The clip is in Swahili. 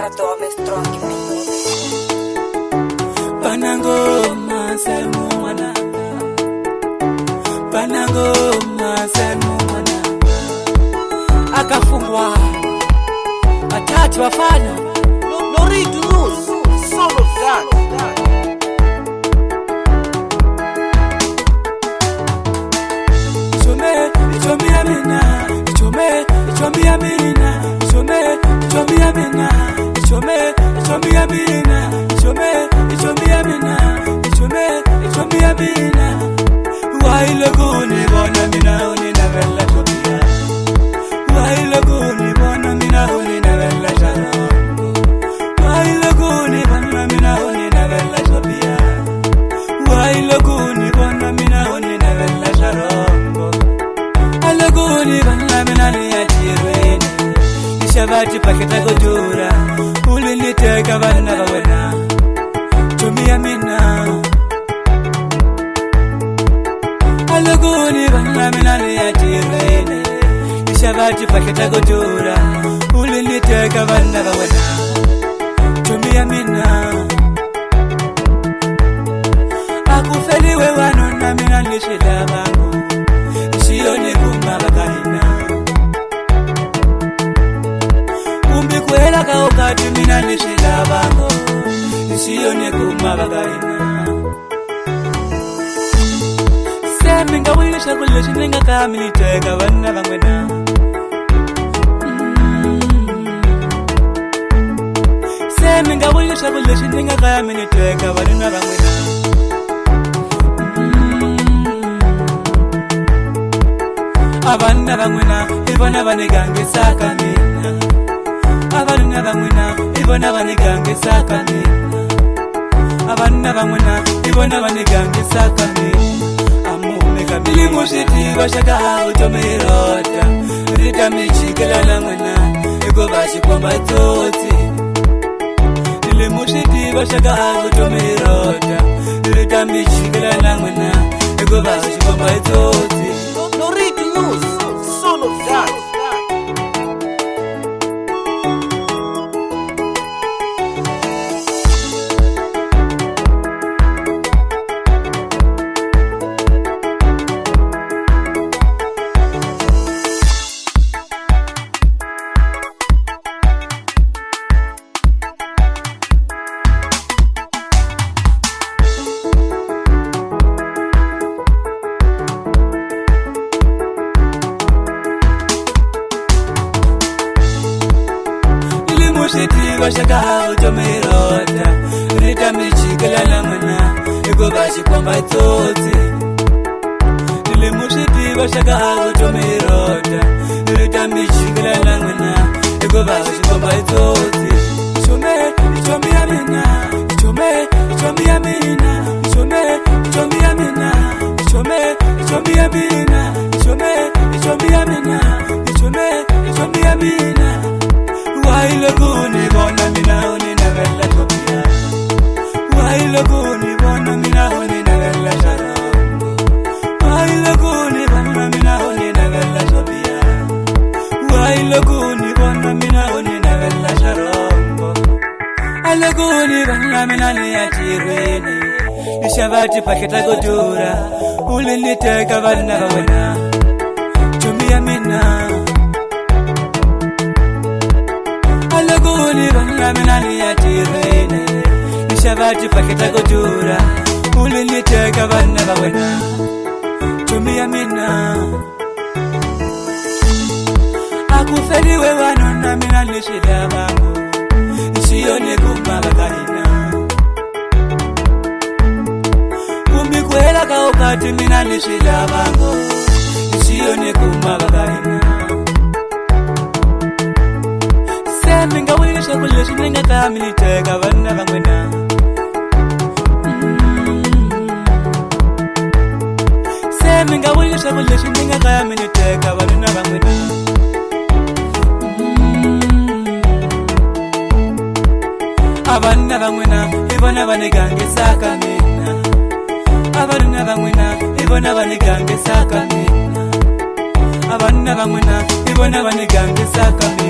Gerdomes Tronki Panangoma selmu mwana Panangoma selmu mwana Akafungwa Atatu wafana Nori Dunus, son of God. Ichome amina Ichome amina Ichome amina Ichome amina Wailoguni bona mina unina vella topia Wailoguni bona mina unina vella tano Wailoguni bona mina unina vella topia Wailoguni bona mina unina vella tano Aloguni bona mina ni atirwene Nishabati paketa kujura Uliniteka bana bawena Chomia mina Aloguni bana mina ni atirwene Nishabati paketa kujura Uliniteka bana bawena Chomia mina Akufeliwe wano na mina nishida bangu Nishiyone kumabakahina Kwela kaukati mina nishila bango Nishiyone kumabagaina Seminga wilisha kule shininga kamiliteka wana bangwena Seminga wilisha kule shininga kamiliteka wana bangwena Abana bangwena ibona banigange sakamina Abana bamwena ibona banigange sakane Abana bamwena ibona banigange sakane Amume kamili mushiti bashaka utomerota Rita michikela na mwena Ego bashi kwa matoti Ile mushiti bashaka utomerota Rita michikela na mwena Ego bashi kwa matoti Nori Dunus, son of God. Mushiti bashaka utomerota Rita michikela na mwana Ego bashi kwa matoti Ile mushiti bashaka utomerota Rita michikela na mwana Ego bashi kwa matoti Ichome amina Ichome amina Ichome amina Ichome amina Ichome amina Wailoguni bona mina unina vella topia Wailoguni bona mina unina vella sharongo Wailoguni bona mina unina vella topia Wailoguni bona mina unina vella sharongo Aloguni bona mina ni atirwene Nishabati paketa kujura Uliniteka bana bawena Chomia mina Aloguni bana mina ni atirwene Nishabati paketa kujura Uliniteka bana bawena Chomia mina Akufeliwe wano na mina nishida bangu Nishiyone kumabakahina Kwela kaukati mina nishila bango Nishiyone kumabakahina Seminga wilisha kule shininga kamiliteka bana bangwena Seminga wilisha kule shininga kamiliteka bana bangwena Abana bangwena ibona banigange sakamina Abana bangwena ibona banigange sakamina Abana bangwena ibona banigange sakamina